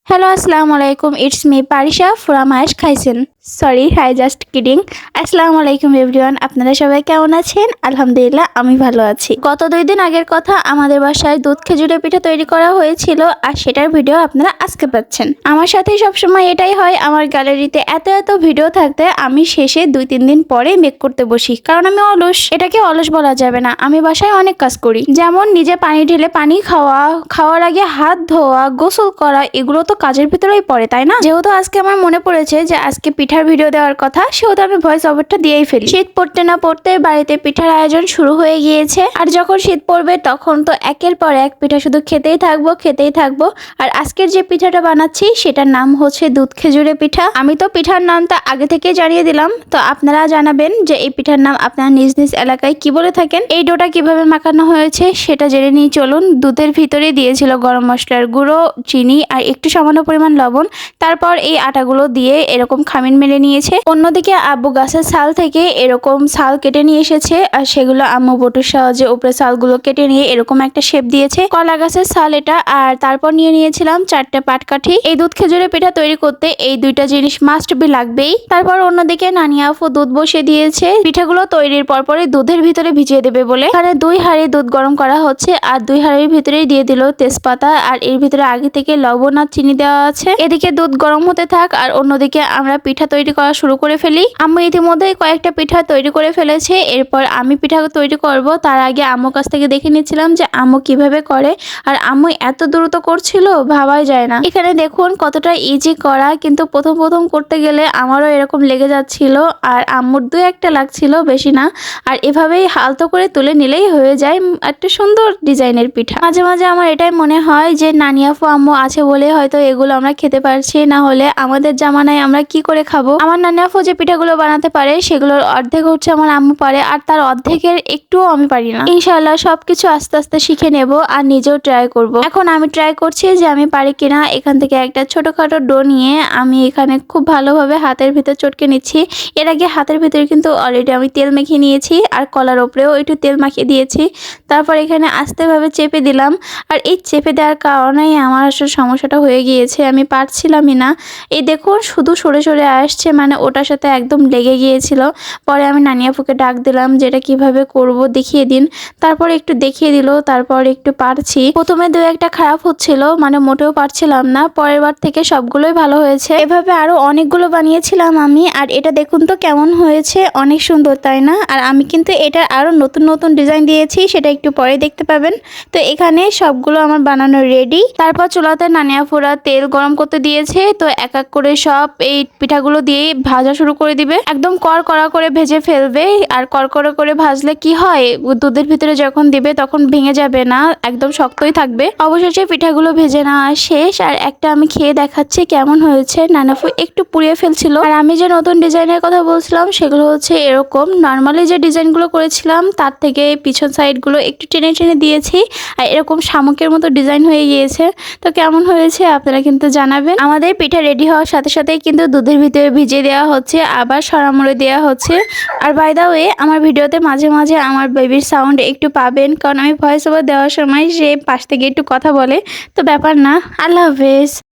Hello আসসালামু আলাইকুম, it's me পারিশা from আয়েশ খাইছেন। Sorry, hi just kidding. আসসালামু আলাইকুম এভরিওয়ান, আপনারা সবাই কেমন আছেন? আলহামদুলিল্লাহ আমি ভালো আছি। গত 2 দিন আগের কথা, আমাদের বাসায় দুধ খেজুরের পিঠা তৈরি করা হয়েছিল, আর সেটার ভিডিও আপনারা আজকে পাচ্ছেন। আমার সাথে সবসময় এটাই হয়, আমার গ্যালারিতে এত ভিডিও থাকতে আমি শেষে 2-3 দিন পরে মেক করতে বসি, কারণ আমি অলস। এটাকে অলস বলা যাবে না, আমি বাসায় অনেক কাজ করি, যেমন নিজে পানি ঢেলে পানি খাওয়া, খাওয়ার আগে হাত ধোয়া, গোসল করা, এগুলো তো কাজের ভিতরেই পড়ে, তাই না? যেহেতু আজকে আমার মনে পড়েছে যে আজকে পিঠার ভিডিও দেওয়ার কথা, সেহেতু আমি ভয়েস ওভারটা দিয়েই ফেলি। শীত পড়তে না পড়তে বাড়িতে পিঠার আয়োজন শুরু হয়ে গিয়েছে, আর যখন শীত পড়বে তখন তো একের পর এক পিঠা শুধু খেতেই থাকবো। আর আজকের যে পিঠাটা বানাচ্ছি সেটার নাম হচ্ছে দুধ খেজুরের পিঠা। আমি তো পিঠার নামটা আগে থেকে জানিয়ে দিলাম, তো আপনারা জানাবেন যে এই পিঠার নাম আপনারা নিজ নিজ এলাকায় কি বলে থাকেন। এই ডোটা কিভাবে মাখানো হয়েছে সেটা জেনে নিয়ে চলুন। দুধের ভিতরে দিয়েছিল গরম মশলার গুঁড়ো, চিনি আর একটু সামান্য পরিমাণ লবণ। তারপর এই আটাগুলো দিয়ে এরকম খামির মেরে নিয়েছে। অন্যদিকে আব্বু গাছের ছাল থেকে এরকম ছাল কেটে নিয়ে এসেছে, আর সেগুলো আম্মু বটুর সাহায্যে উপরে ছালগুলো কেটে নিয়ে এরকম একটা শেপ দিয়েছে। কলা গাছের ছাল এটা। আর তারপর নিয়ে নিয়েছিলাম 4টে পাটকাঠি। এই দুধ খেজুরের পিঠা তৈরি করতে এই 2টা জিনিস মাস্ট বি লাগবেই। তারপর অন্যদিকে নানি আপু দুধ বসিয়ে দিয়েছে পিঠাগুলো তৈরির পরপরই দুধের ভিতরে ভিজিয়ে দেবে বলে। এখানে 2 হাঁড়ি দুধ গরম করা হচ্ছে, আর 2 হাঁড়ির ভিতরেই দিয়ে দিল তেজপাতা, আর এর ভিতরে আগে থেকে লবণ আর চিনি দেওয়া আছে। এদিকে দুধ গরম হতে থাক, আর অন্যদিকে আমরা পিঠা তৈরি করা শুরু করে ফেলি। আম্মু ইতিমধ্যে কয়েকটা পিঠা তৈরি করে ফেলেছে, এরপর আমি পিঠা তৈরি করব। তার আগে আম্মুর কাছ থেকে দেখে নিচ্ছিলাম যে আম্মু কিভাবে করে, আর আম্মু এত দ্রুত করছিল ভাবাই যায় না। এখানে দেখুন কতটা ইজি করা, কিন্তু প্রথম করতে গেলে আমারও এরকম লেগে যাচ্ছিল, আর আম্মুর 2-1টা লাগছিল, বেশি না। আর এভাবেই হালতো করে তুলে নিলেই হয়ে যায় একটা সুন্দর ডিজাইনের পিঠা। মাঝে মাঝে আমার এটাই মনে হয় যে নানি আপু আম্মু আছে বলে হয়তো এগুলো আমরা খেতে পারছি, না হলে আমাদের জামানায় আমরা কি করে খাবো। আমার নানি আপু যে পিঠাগুলো বানাতে পারে সেগুলোর অর্ধেক হচ্ছে আমার আম্মু পারে, আর তার অর্ধেকের একটুও আমি পারি না। ইনশাআল্লাহ সবকিছু আস্তে আস্তে শিখে নেব, আর নিজেও ট্রাই করব। এখন আমি ট্রাই করছি যে আমি পারি কিনা। এখান থেকে একটা ছোটখাটো ডো নিয়ে আমি এখানে খুব ভালোভাবে হাতের ভিতর চটকে নিচ্ছি। এর আগে হাতের ভিতরে কিন্তু অলরেডি আমি তেল মেখে নিয়েছি, আর কলার ওপরেও একটু তেল মাখিয়ে দিয়েছি। তারপর এখানে আস্তেভাবে চেপে দিলাম, আর এই চেপে দেওয়ার কারণেই আমার আসলে সমস্যাটা হয়ে গিয়েছে, আমি পারছিলামই না। এই দেখুন শুধু সরে আসছে, মানে ওটার সাথে একদম লেগে গিয়েছিল। পরে আমি নানি আপুকে ডাক দিলাম যে এটা কিভাবে করব দেখিয়ে দিন। তারপর একটু দেখিয়ে দিল, তারপর একটু পারছি। প্রথমে 2-1টা খারাপ হচ্ছিল, মানে মোটেও পারছিলাম না। পরের বার থেকে সবগুলোই ভালো হয়েছে। এভাবে আরো অনেকগুলো বানিয়েছিলাম আমি, আর এটা দেখুন তো কেমন হয়েছে, অনেক সুন্দর তাই না? আর আমি কিন্তু এটার আরো নতুন ডিজাইন দিয়েছি, সেটা একটু পরে দেখতে পাবেন। তো এখানে সবগুলো আমার বানানো রেডি। তারপর চুলাতে নানি আপুরা তেল গরম করতে দিয়েছে, তো এক এক করে সব এই পিঠাগুলো দিয়ে ভাজা শুরু করে দিবে। একদম কড়া করে ভেজে ফেলবে, আর কড়া করে ভাজলে কি হয়, দুধের ভিতরে যখন দিবে তখন ভেঙে যাবে না, একদম শক্তই থাকবে। অবশেষে পিঠাগুলো ভেজে নেওয়া শেষ, আর একটা আমি খেয়ে দেখাচ্ছি কেমন হয়েছে। নানি আপু একটু পুড়িয়ে ফেলছিল। আর আমি যে নতুন ডিজাইনের কথা বলছিলাম সেগুলো হচ্ছে এরকম, নর্মালি যে ডিজাইনগুলো করেছিলাম তার থেকে পিছন সাইডগুলো একটু টেনে দিয়েছি, আর এরকম শামুকের মতো ডিজাইন হয়ে গিয়েছে। তো কেমন হয়েছে আপনারা কিন্তু জানাবেন। আমাদের পিঠা রেডি হওয়ার সাথে সাথেই কিন্তু দুধের ভিতরে ভিজিয়ে দেওয়া হচ্ছে, আবার সরামুড়ে দেওয়া হচ্ছে। আর বাই দা ওয়ে, আমার ভিডিওতে মাঝে মাঝে আমার বেবির সাউন্ড একটু পাবেন, কারণ আমি ভয়েস ওভার দেওয়ার সময় সে পাশ থেকে একটু কথা বলে, তো ব্যাপার না। আল্লাহ হাফেজ।